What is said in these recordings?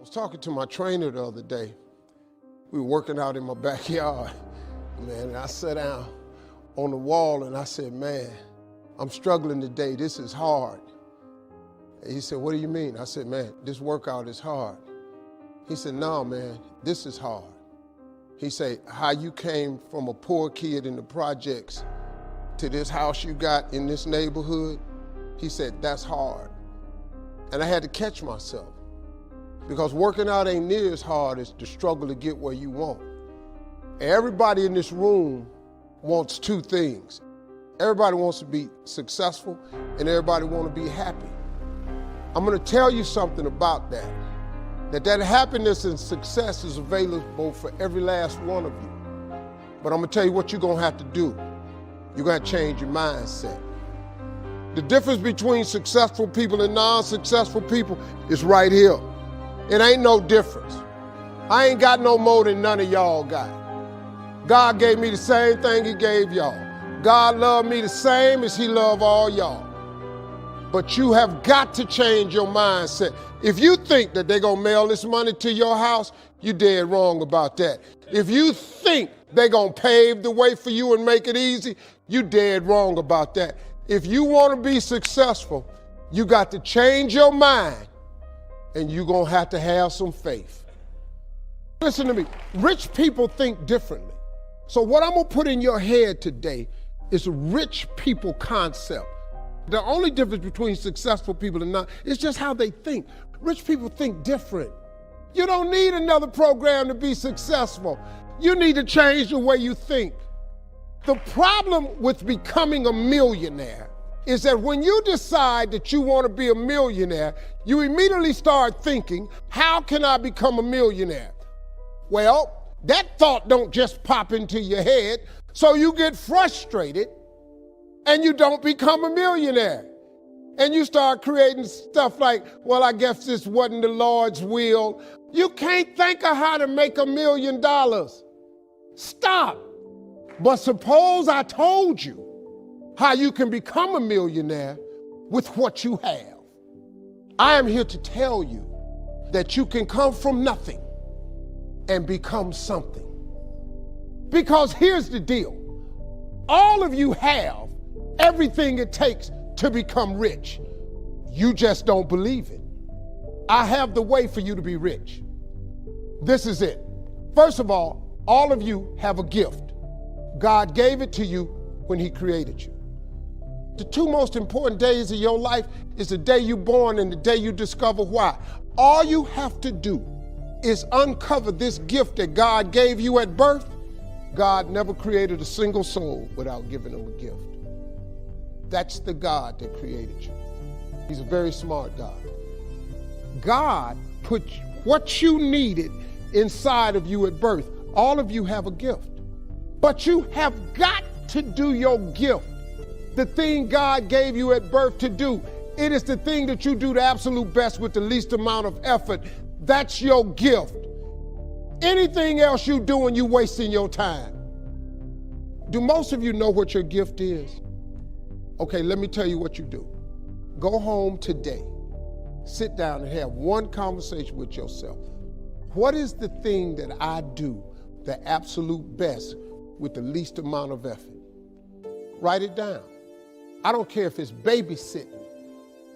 was talking to my trainer the other day. We were working out in my backyard, man, and I sat down on the wall and I said, man, I'm struggling today. This is hard. And he said, what do you mean? I said, man, this workout is hard. He said, no, man, this is hard. He said, how you came from a poor kid in the projects to this house you got in this neighborhood, he said, that's hard. And I had to catch myself because working out ain't near as hard as the struggle to get where you want. Everybody in this room wants two things. Everybody wants to be successful and everybody wants to be happy. I'm going to tell you something about that happiness and success is available for every last one of you. But I'm going to tell you what you're going to have to do. You're going to change your mindset. The difference between successful people and non-successful people is right here. It ain't no difference. I ain't got no more than none of y'all got. God gave me the same thing he gave y'all. God loved me the same as he loved all y'all. But you have got to change your mindset. If you think that they're going to mail this money to your house, you're dead wrong about that. If you think they're going to pave the way for you and make it easy, you're dead wrong about that. If you want to be successful, you got to change your mind and you're going to have some faith. Listen to me. Rich people think differently. So what I'm going to put in your head today is a rich people concept. The only difference between successful people and not is just how they think. Rich people think different. You don't need another program to be successful. You need to change the way you think. The problem with becoming a millionaire is that when you decide that you want to be a millionaire, you immediately start thinking, how can I become a millionaire? Well, that thought don't just pop into your head, so you get frustrated and you don't become a millionaire. And you start creating stuff like, well, I guess this wasn't the Lord's will. You can't think of how to make $1 million. Stop. But suppose I told you how you can become a millionaire with what you have. I am here to tell you that you can come from nothing and become something. Because here's the deal. All of you have everything it takes to become rich. You just don't believe it. I have the way for you to be rich. This is it. First of all of you have a gift. God gave it to you when he created you. The two most important days of your life is the day you're born and the day you discover why. All you have to do is uncover this gift that God gave you at birth. God never created a single soul without giving them a gift. That's the God that created you. He's a very smart God. God put what you needed inside of you at birth. All of you have a gift. But you have got to do your gift. The thing God gave you at birth to do. It is the thing that you do the absolute best with the least amount of effort. That's your gift. Anything else you doing, you wasting your time. Do most of you know what your gift is? Okay, let me tell you what you do. Go home today, sit down and have one conversation with yourself. What is the thing that I do the absolute best with the least amount of effort? Write it down. I don't care if it's babysitting.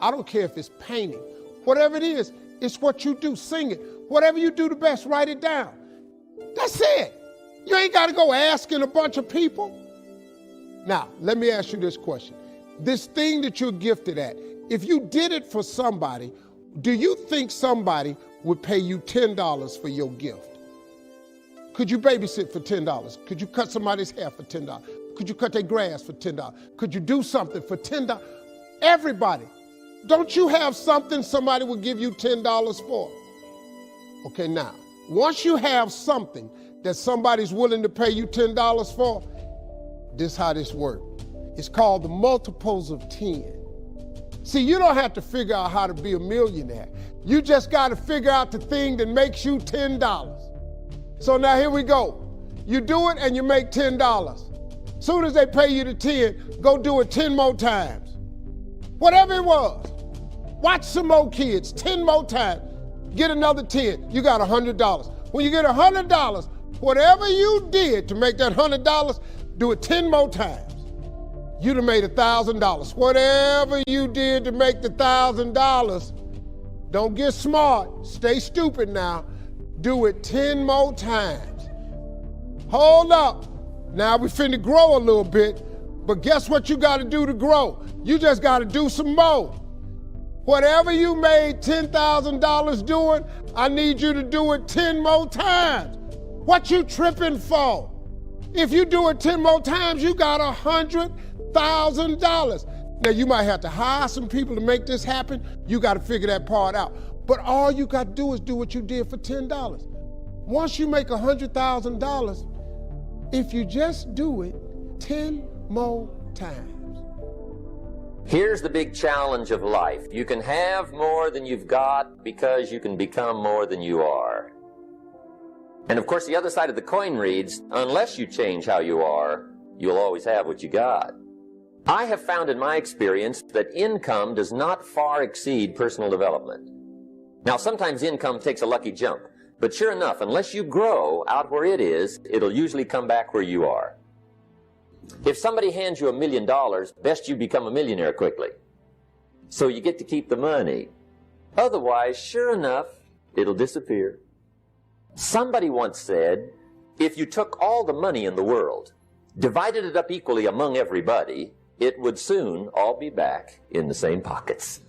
I don't care if it's painting. Whatever it is, it's what you do. Sing it. Whatever you do the best, write it down. That's it. You ain't got to go asking a bunch of people. Now, let me ask you this question. This thing that you're gifted at, if you did it for somebody, do you think somebody would pay you $10 for your gift? Could you babysit for $10? Could you cut somebody's hair for $10? Could you cut their grass for $10? Could you do something for $10? Everybody. Don't you have something somebody would give you $10 for? Okay, now, once you have something that somebody's willing to pay you $10 for, this is how this works. It's called the multiples of 10. See, you don't have to figure out how to be a millionaire. You just got to figure out the thing that makes you $10. So now here we go. You do it and you make $10. Soon as they pay you the 10, go do it 10 more times. Whatever it was. Watch some more kids 10 more times. get another 10. You got $100. When you get $100, whatever you did to make that $100, do it 10 more times. You'd have made $1,000. Whatever you did to make the $1,000, don't get smart, stay stupid now. Do it 10 more times. Hold up. Now we finna grow a little bit, but guess what you gotta do to grow? You just gotta do some more. Whatever you made $10,000 doing, I need you to do it 10 more times. What you tripping for? If you do it 10 more times, you got $100,000. Now you might have to hire some people to make this happen. You gotta figure that part out. But all you gotta do is do what you did for $10. Once you make $100,000, if you just do it 10 more times. Here's the big challenge of life. You can have more than you've got because you can become more than you are. And of course, the other side of the coin reads, unless you change how you are, you'll always have what you got. I have found in my experience that income does not far exceed personal development. Now, sometimes income takes a lucky jump, but sure enough, unless you grow out where it is, it'll usually come back where you are. If somebody hands you $1 million, best you become a millionaire quickly, so you get to keep the money. Otherwise, sure enough, it'll disappear. Somebody once said, if you took all the money in the world, divided it up equally among everybody, it would soon all be back in the same pockets.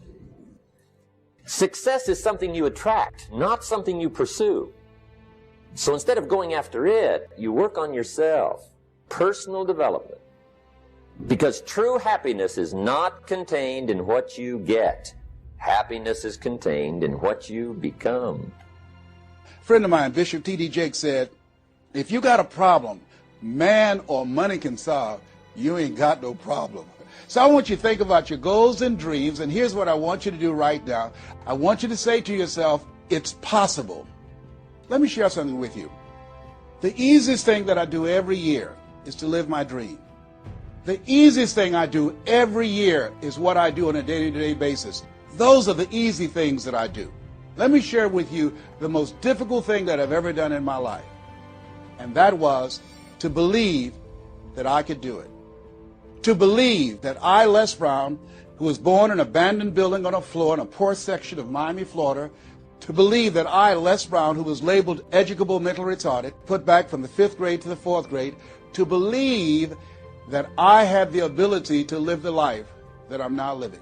Success is something you attract, not something you pursue. So instead of going after it, you work on yourself. Personal development. Because true happiness is not contained in what you get. Happiness is contained in what you become. A friend of mine, Bishop T.D. Jakes, said, if you got a problem man or money can solve, you ain't got no problem. So I want you to think about your goals and dreams, and here's what I want you to do right now. I want you to say to yourself, it's possible. Let me share something with you. The easiest thing that I do every year is to live my dream. The easiest thing I do every year is what I do on a day-to-day basis. Those are the easy things that I do. Let me share with you the most difficult thing that I've ever done in my life. And that was to believe that I could do it. To believe that I, LesBrown, who was born in an abandoned building on a floor in a poor section of Miami, Florida, to believe that I, LesBrown, who was labeled educable mental retarded, put back from the 5th grade to the 4th grade, to believe that I had the ability to live the life that I'm now living.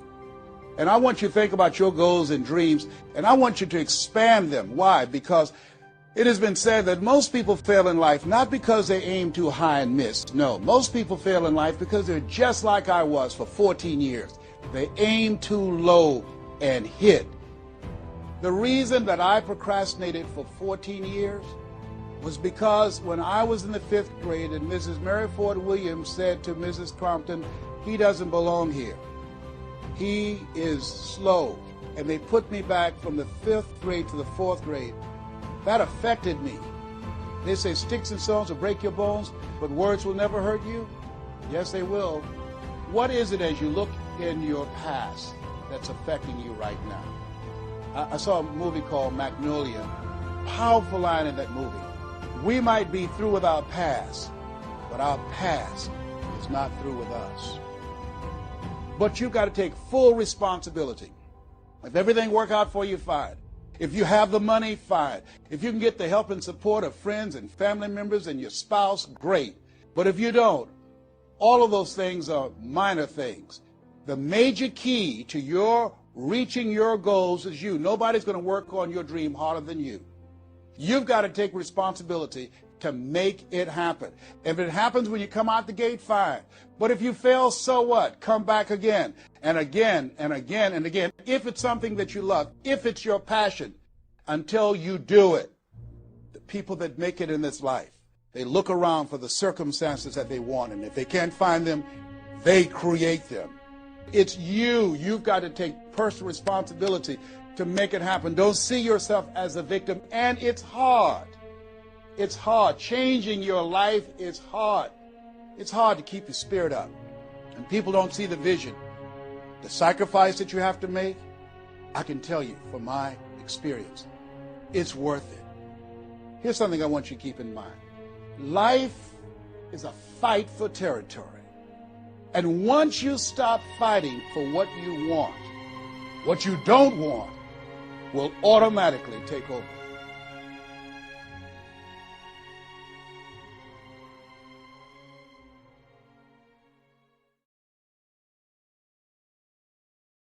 And I want you to think about your goals and dreams, and I want you to expand them. Why? Because it has been said that most people fail in life not because they aim too high and miss. No, most people fail in life because they're just like I was for 14 years. They aim too low and hit. The reason that I procrastinated for 14 years was because when I was in the 5th grade and Mrs. Mary Ford Williams said to Mrs. Crompton, he doesn't belong here. He is slow. And they put me back from the 5th grade to the 4th grade. That affected me. They say sticks and stones will break your bones, but words will never hurt you. Yes, they will. What is it as you look in your past that's affecting you right now? I saw a movie called Magnolia. Powerful line in that movie. We might be through with our past, but our past is not through with us. But you've got to take full responsibility. If everything works out for you, fine. If you have the money, fine. If you can get the help and support of friends and family members and your spouse, great. But if you don't, all of those things are minor things. The major key to your reaching your goals is you. Nobody's going to work on your dream harder than you. You've got to take responsibility to make it happen. If it happens when you come out the gate, fine. But if you fail, so what? Come back again and again and again and again. If it's something that you love, if it's your passion, until you do it. The people that make it in this life, they look around for the circumstances that they want, and if they can't find them, they create them. It's you. You've got to take personal responsibility to make it happen. Don't see yourself as a victim. And it's hard. It's hard. Changing your life is hard. It's hard to keep your spirit up. And people don't see the vision. The sacrifice that you have to make, I can tell you from my experience, it's worth it. Here's something I want you to keep in mind. Life is a fight for territory. And once you stop fighting for what you want, what you don't want will automatically take over.